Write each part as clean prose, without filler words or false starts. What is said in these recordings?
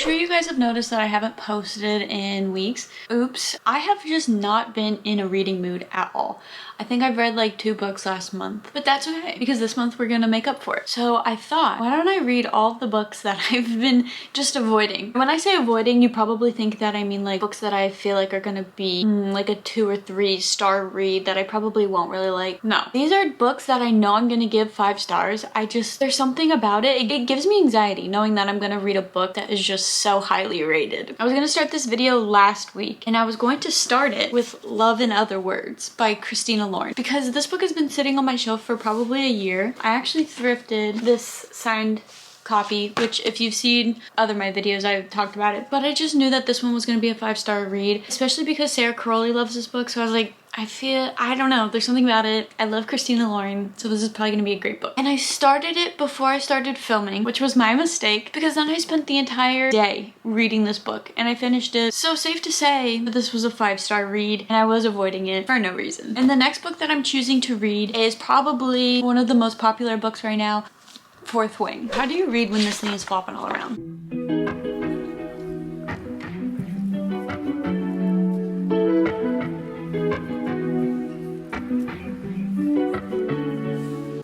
sure you guys have noticed that I haven't posted in weeks. Oops. I have just not been in a reading mood at all. I think I've read like 2 books last month, but that's okay because this month we're gonna make up for it. So I thought, why don't I read all of the books that I've been just avoiding? When I say avoiding, you probably think that I mean like books that I feel like are gonna be like a 2 or 3 star read that I probably won't really like. No, these are books that I know I'm gonna give 5 stars. There's something about it. It gives me anxiety knowing that I'm gonna read a book that is just so highly rated. I was gonna start this video last week and I was going to start it with Love in Other Words by Christina Lauren because this book has been sitting on my shelf for probably a year. I actually thrifted this signed copy, which if you've seen other my videos, I've talked about it, but I just knew that this one was going to be a 5-star read, especially because Sarah Crowley loves this book. So I was like, I don't know, there's something about it. I love Christina Lauren, so this is probably gonna be a great book. And I started it before I started filming, which was my mistake because then I spent the entire day reading this book and I finished it. So safe to say that this was a 5-star read and I was avoiding it for no reason. And the next book that I'm choosing to read is probably one of the most popular books right now, Fourth Wing. How do you read when this thing is flopping all around?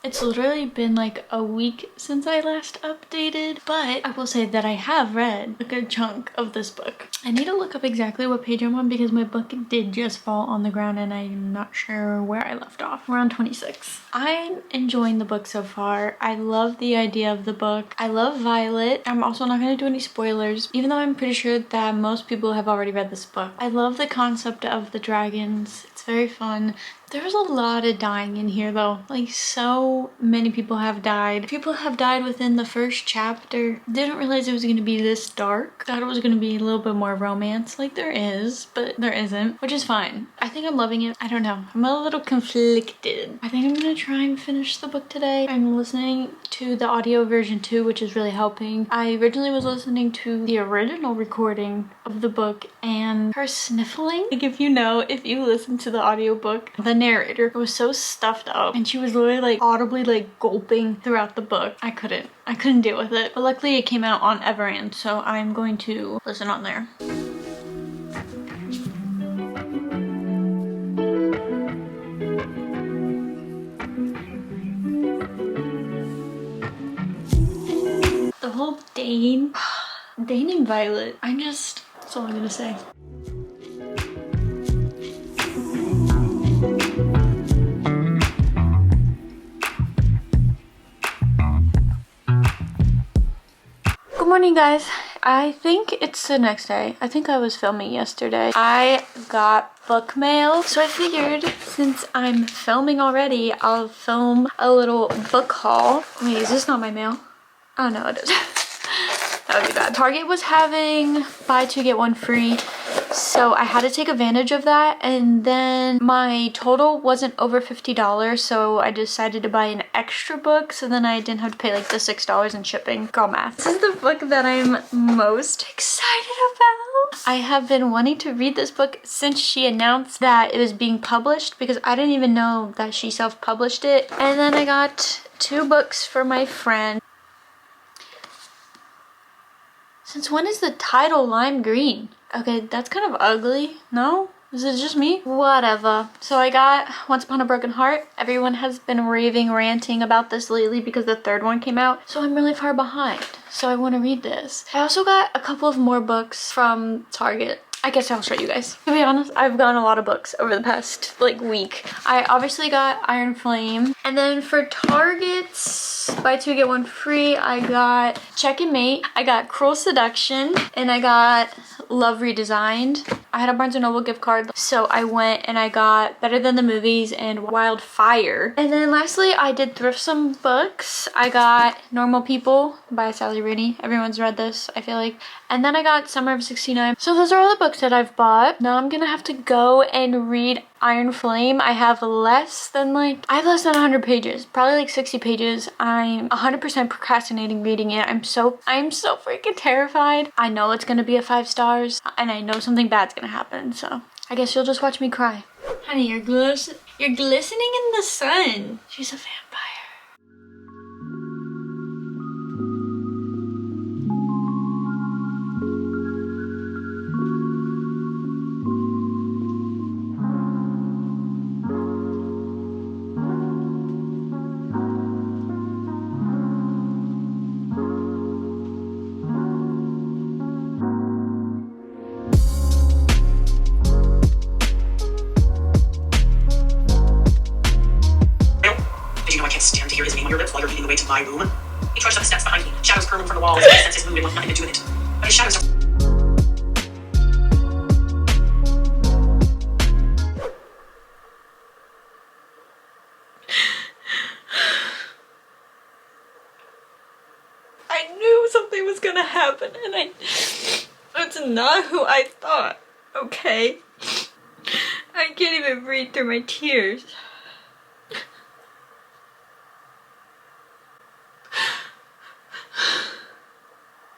It's literally been like a week since I last updated, but I will say that I have read a good chunk of this book. I need to look up exactly what page I'm on because my book did just fall on the ground and I'm not sure where I left off. We're on 26. I'm enjoying the book so far. I love the idea of the book. I love Violet. I'm also not going to do any spoilers, even though I'm pretty sure that most people have already read this book. I love the concept of the dragons. It's very fun. There's a lot of dying in here though. Like so many people have died. People have died within the first chapter. Didn't realize it was going to be this dark. Thought it was going to be a little bit more romance. Like there is, but there isn't, which is fine. I think I'm loving it. I don't know. I'm a little conflicted. I think I'm going to try and finish the book today. I'm listening to the audio version too, which is really helping. I originally was listening to the original recording of the book and her sniffling. Like if you listen to the audiobook, the narrator was so stuffed up and she was literally like audibly like gulping throughout the book. I couldn't deal with it, but luckily it came out on Everand, so I'm going to listen on there. The whole Dane and Violet, that's all I'm gonna say. Good morning, guys. I think it's the next day. I think I was filming yesterday. I got book mail, so I figured since I'm filming already, I'll film a little book haul. Wait, is this not my mail? Oh no, it is. That would be bad. Target was having buy 2 get 1 free, so I had to take advantage of that, and then my total wasn't over $50, so I decided to buy an extra book so then I didn't have to pay like the $6 in shipping. Girl math. This is the book that I'm most excited about. I have been wanting to read this book since she announced that it was being published because I didn't even know that she self-published it. And then I got 2 books for my friend. Since when is the title lime green? Okay, that's kind of ugly. No? Is it just me? Whatever. So I got Once Upon a Broken Heart. Everyone has been ranting about this lately because the 3rd one came out. So I'm really far behind. So I want to read this. I also got a couple of more books from Target. I guess I'll show you guys. To be honest, I've gotten a lot of books over the past like week. I obviously got Iron Flame. And then for Target's buy 2 get 1 free, I got Check and Mate. I got Cruel Seduction. And I got Love Redesigned. I had a Barnes & Noble gift card, so I went and I got Better Than the Movies and Wildfire. And then lastly, I did thrift some books. I got Normal People by Sally Rooney. Everyone's read this, I feel like. And then I got Summer of '69. So those are all the books that I've bought. Now I'm gonna have to go and read Iron Flame. I have less than 100 pages, probably like 60 pages. I'm 100% procrastinating reading it. I'm so freaking terrified. I know it's gonna be a 5 stars and I know something bad's gonna happen, so I guess you'll just watch me cry. Honey, you're glistening in the sun. She's a vampire. can't stand to hear his name on your lips while you're leading the way to my room. He trudged up the steps behind me, shadows curling from the walls, and I sensed his mood and want nothing to do with it. But his shadows don't... I knew something was gonna happen, and it's not who I thought, okay? I can't even breathe through my tears.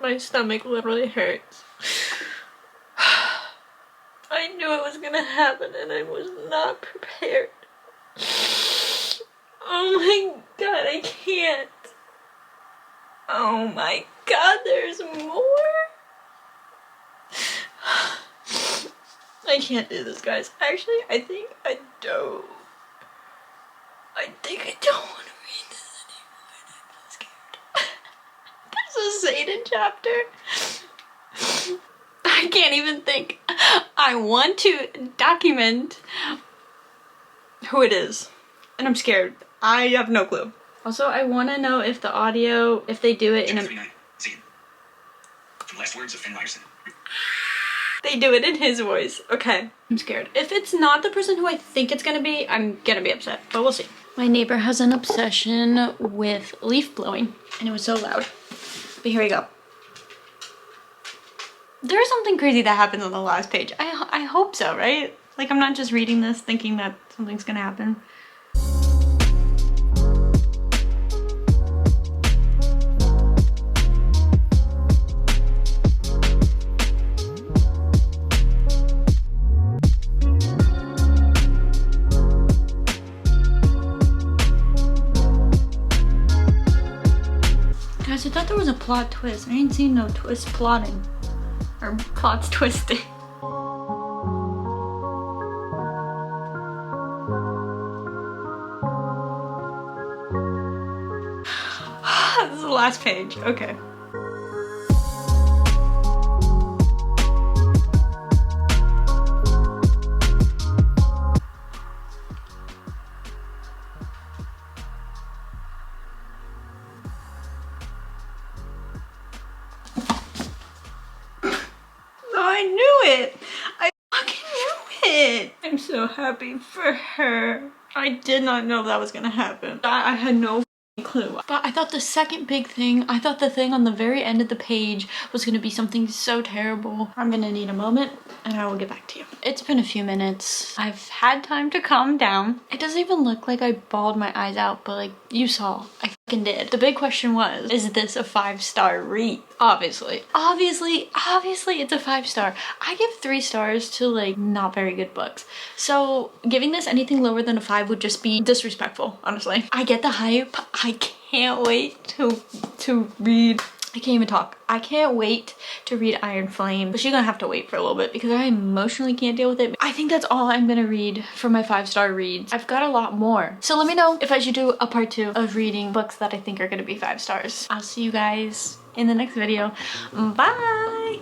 My stomach literally hurts. I knew it was gonna happen and I was not prepared. Oh my god, I can't. Oh my god, there's more? I can't do this, guys. Actually, I think I don't. I think I don't want to read this anymore and I'm scared. There's a Satan chapter. I can't even think. I want to document who it is. And I'm scared. I have no clue. Also, I want to know if the audio, if they do it in a... From the last words of Finn Ryerson. They do it in his voice. Okay. I'm scared. If it's not the person who I think it's gonna be, I'm gonna be upset. But we'll see. My neighbor has an obsession with leaf blowing. And it was so loud. But here we go. There's something crazy that happens on the last page. I hope so, right? Like, I'm not just reading this thinking that something's gonna happen. Guys, I thought there was a plot twist. I ain't seen no twist plotting. Or plots twisting. This is the last page. Okay. I knew it! I fucking knew it! I'm so happy for her. I did not know that was gonna happen. I had no clue. But I thought the second big thing, I thought the thing on the very end of the page was gonna be something so terrible. I'm gonna need a moment and I will get back to you. It's been a few minutes. I've had time to calm down. It doesn't even look like I bawled my eyes out, but like you saw, I fucking did. The big question was, is this a 5-star read? Obviously it's a 5-star. I give 3 stars to like not very good books. So giving this anything lower than a 5 would just be disrespectful, honestly. I get the hype. I can't wait to read. I can't even talk. I can't wait to read Iron Flame, but she's gonna have to wait for a little bit because I emotionally can't deal with it. I think that's all I'm gonna read for my 5-star reads. I've got a lot more. So let me know if I should do a part 2 of reading books that I think are gonna be 5 stars. I'll see you guys in the next video. Bye!